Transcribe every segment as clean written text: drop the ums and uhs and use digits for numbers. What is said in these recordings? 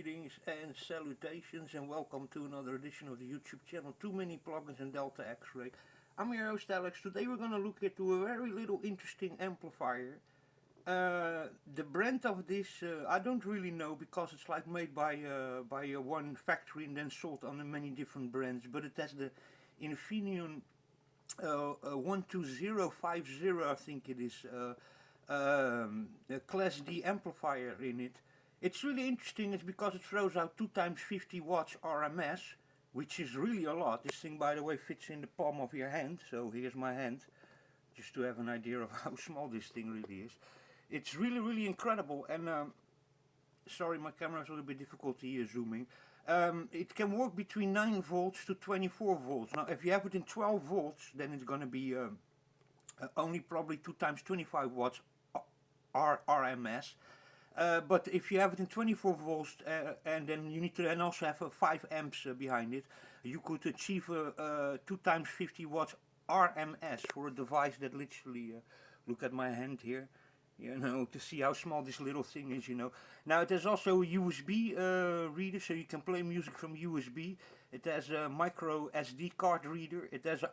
Greetings and salutations and welcome to another edition of the YouTube channel Too Many Plugins and Delta X-Ray. I'm your host Alex. Today we're going to look into a very little interesting amplifier. The brand of this I don't really know because it's like made by one factory and then sold under many different brands, but it has the Infineon 12050, I think it is, a Class D amplifier in it. It's really interesting. It's because it throws out 2 times 50 watts RMS, which is really a lot. This thing, by the way, fits in the palm of your hand. So here's my hand, just to have an idea of how small this thing really is. It's really incredible. And sorry, my camera is a little bit difficult here zooming. It can work between 9 volts to 24 volts. Now, if you have it in 12 volts, then it's going to be only probably 2 times 25 watts RMS. But if you have it in 24 volts and then you need to then also have 5 amps behind it, you could achieve 2 times 50 watts RMS for a device that literally, look at my hand here, you know, to see how small this little thing is, you know. Now it has also a USB reader, so you can play music from USB. It has a micro SD card reader. It has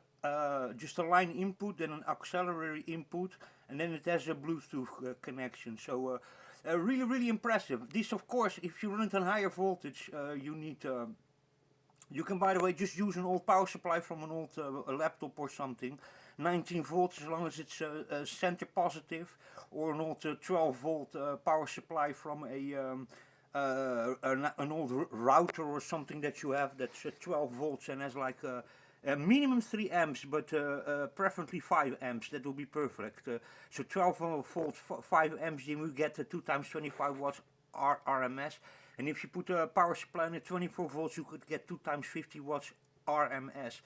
just a line input, then an auxiliary input, and then it has a Bluetooth connection. So really impressive. This, of course, if you run it on higher voltage, you need you can, by the way, just use an old power supply from an old laptop or something. 19 volts, as long as it's center positive, or an old 12 volt power supply from an old router or something that you have that's 12 volts and has like minimum 3 amps, but preferably 5 amps. That will be perfect. So 12 volts, 5 amps, then we get 2 times 25 watts RMS. And if you put a power supply in at 24 volts, you could get 2 times 50 watts RMS.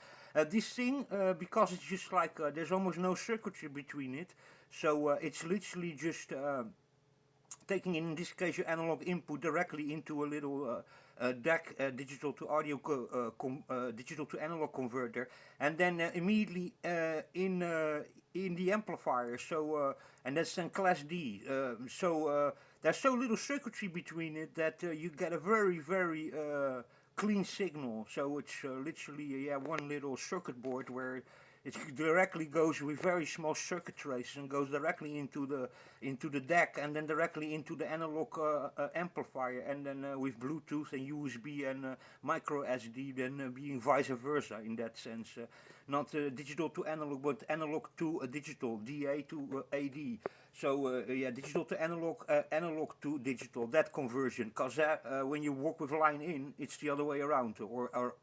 This thing, because it's just like, there's almost no circuitry between it, so it's literally just taking, in this case, your analog input directly into a little DAC, digital to audio, digital to analog converter, and then immediately in the amplifier. So and that's then Class D. So there's so little circuitry between it that you get a very clean signal. So it's literally one little circuit board where it directly goes with very small circuit traces and goes directly into the DAC and then directly into the analog amplifier, and then with Bluetooth and USB and micro SD, then being vice versa in that sense. Not digital to analog, but analog to digital, DA to AD. So digital to analog, analog to digital, that conversion, because when you work with line in, it's the other way around, or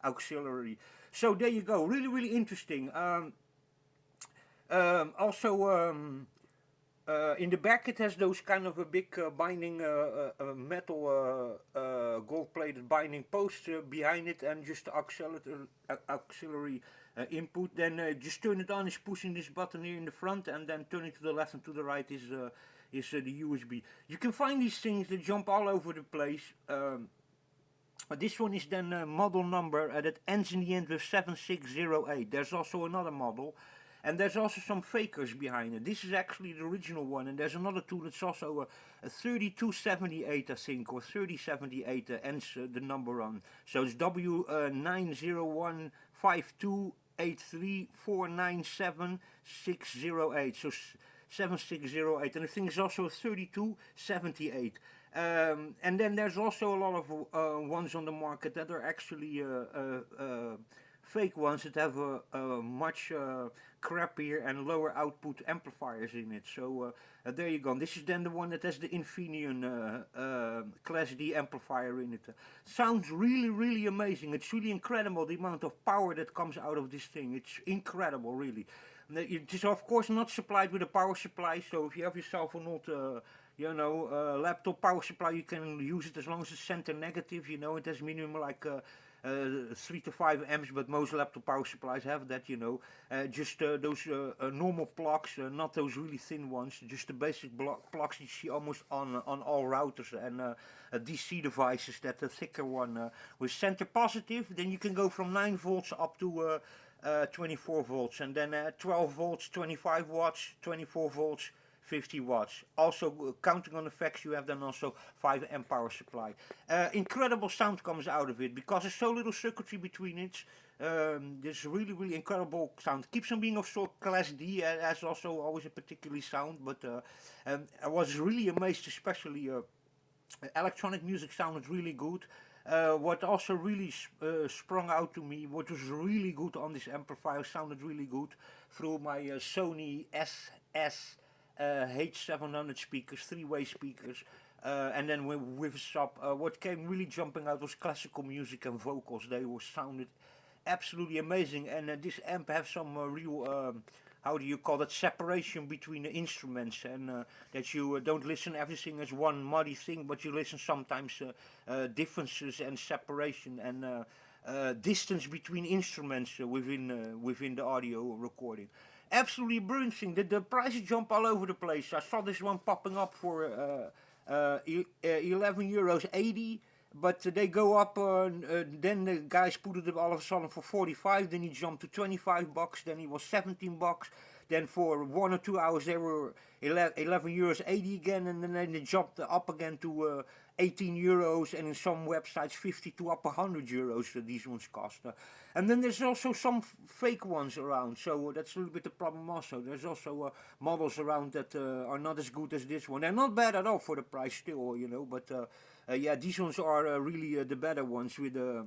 auxiliary. So there you go, really interesting. Also, in the back it has those kind of a big binding metal gold-plated binding post behind it, and just the auxiliary input. Then just turn it on is pushing this button here in the front, and then turning to the left and to the right is the USB. You can find these things that jump all over the place. This one is then a model number that ends in the end with 7608. There's also another model, and there's also some fakers behind it. This is actually the original one, and there's another tool that's also a 3278, I think, or 3078 ends the number on. So it's W9015283497608. So 7608, and I think it's also 3278. And then there's also a lot of ones on the market that are actually fake ones that have a much crappier and lower output amplifiers in it. So there you go. This is then the one that has the Infineon Class D amplifier in it. Sounds really amazing. It's really incredible the amount of power that comes out of this thing. It's incredible, really. It is of course not supplied with a power supply, so if you have yourself an old laptop power supply, you can use it as long as it's center negative. You know, it has minimum like 3 to 5 amps, but most laptop power supplies have that, you know. Just those normal plugs, not those really thin ones, just the basic plugs you see almost on all routers and DC devices. That the thicker one with center positive, then you can go from 9 volts up to 24 volts, and then 12 volts, 25 watts, 24 volts, 50 watts. Also, counting on the facts, you have then also 5 amp power supply. Incredible sound comes out of it because there's so little circuitry between it. There's really incredible sound. Keeps on being of sort class D, as also always a particularly sound, but I was really amazed, especially electronic music sounded really good. What also really sprung out to me, what was really good on this amplifier, sounded really good through my Sony SS H700 speakers, three-way speakers. And then with a sub, what came really jumping out was classical music and vocals. They were sounded absolutely amazing, and this amp has some real how do you call it, separation between the instruments, and that you don't listen everything as one muddy thing, but you listen sometimes differences and separation and distance between instruments within the audio recording. Absolutely brilliant thing. The prices jump all over the place. I saw this one popping up for €11.80. But they go up, then the guys put it all of a sudden for 45, then he jumped to 25 bucks, then he was 17 bucks, then for 1 or 2 hours they were €11.80 again, and then they jumped up again to €18, and in some websites 50 to up €100 these ones cost. And then there's also some fake ones around, so that's a little bit the problem also. There's also models around that are not as good as this one. They're not bad at all for the price still, you know, but yeah, these ones are really the better ones with the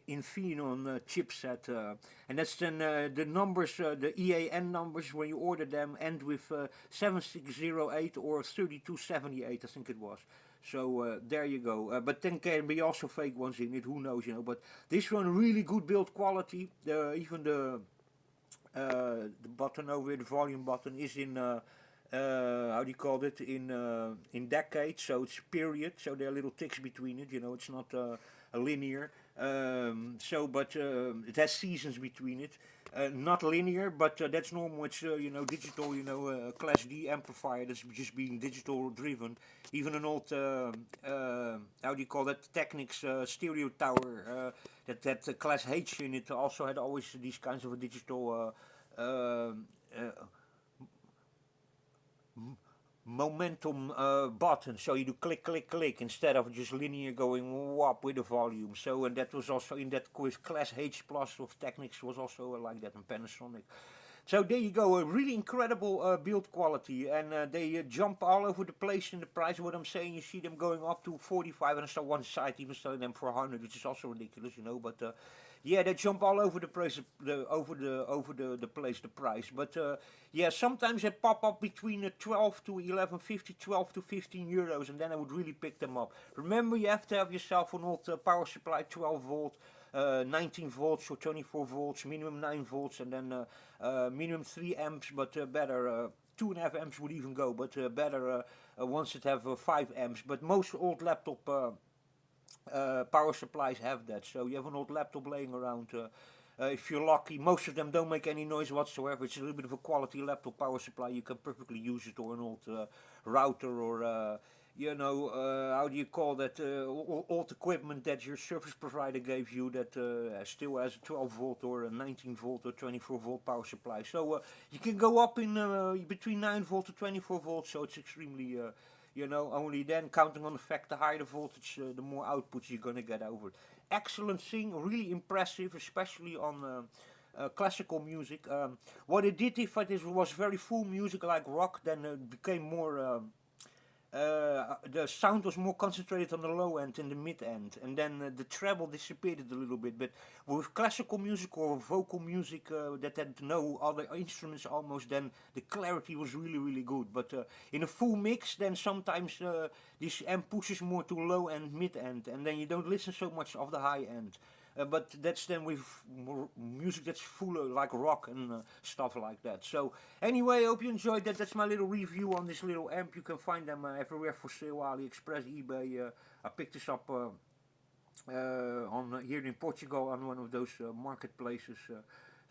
Infineon chipset, and that's then the numbers, the EAN numbers when you order them end with 7608 or 3278, I think it was. So there you go. But then can be also fake ones in it, who knows, you know. But this one really good build quality. Even the button over here, the volume button, is in how do you call it, in decades, so it's period, so there are little ticks between it, you know, it's not a linear, but it has seasons between it, not linear, but that's normal. It's you know, digital, you know, class D amplifier that's just being digital driven. Even an old how do you call that, Technics stereo tower that class H in it also had always these kinds of a digital momentum button, so you do click click click instead of just linear going whop with the volume. So, and that was also in that quiz. Class H plus of Technics was also like that in Panasonic. So there you go, a really incredible build quality, and they jump all over the place in the price. What I'm saying, you see them going up to 45, and I saw one site even selling them for 100, which is also ridiculous, you know. But yeah, they jump all over the place, the price. But yeah, sometimes they pop up between 12 to 11.50, 12 to 15 euros, and then I would really pick them up. Remember, you have to have yourself an old power supply, 12 volt. 19 volts or 24 volts, minimum 9 volts, and then minimum 3 amps, but better 2.5 amps would even go, but better ones that have 5 amps. But most old laptop power supplies have that, so you have an old laptop laying around. If you're lucky, most of them don't make any noise whatsoever. It's a little bit of a quality laptop power supply. You can perfectly use it, or an old router, or you know, how do you call that, old equipment that your service provider gave you that still has a 12 volt or a 19 volt or 24 volt power supply. So you can go up in between 9 volt to 24 volts, so it's extremely, you know, only then, counting on the fact the higher the voltage, the more outputs you're going to get over it. Excellent thing, really impressive, especially on classical music. What it did, if it was very full music like rock, then it became more the sound was more concentrated on the low end and the mid end, and then the treble disappeared a little bit. But with classical music or vocal music that had no other instruments almost, then the clarity was really good. But in a full mix, then sometimes this amp pushes more to low end, mid end, and then you don't listen so much of the high end. But that's then with more music that's full of like rock and stuff like that. So anyway, I hope you enjoyed that. That's my little review on this little amp. You can find them everywhere for sale, AliExpress, eBay. I picked this up on here in Portugal on one of those marketplaces.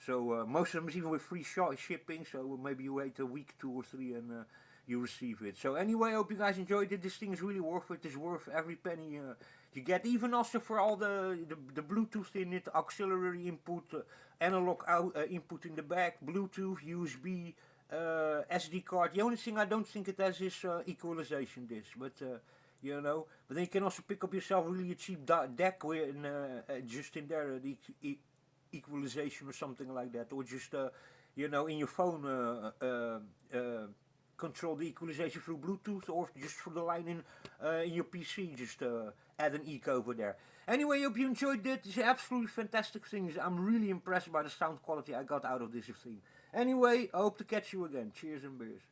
So most of them is even with free shipping. So maybe you wait a week, 2 or 3, and you receive it. So anyway, I hope you guys enjoyed it. This thing is really worth it. It's worth every penny you get, even also for all the Bluetooth in it, auxiliary input, analog input in the back, Bluetooth, USB, SD card. The only thing I don't think it has is equalization disc, but you know. But then you can also pick up yourself really a cheap deck with just in there the equalization or something like that, or just you know, in your phone control the equalization through Bluetooth, or just through the line in your PC. Just add an eco over there. Anyway, hope you enjoyed it. It's absolutely fantastic things. I'm really impressed by the sound quality I got out of this thing. Anyway, I hope to catch you again. Cheers and beers.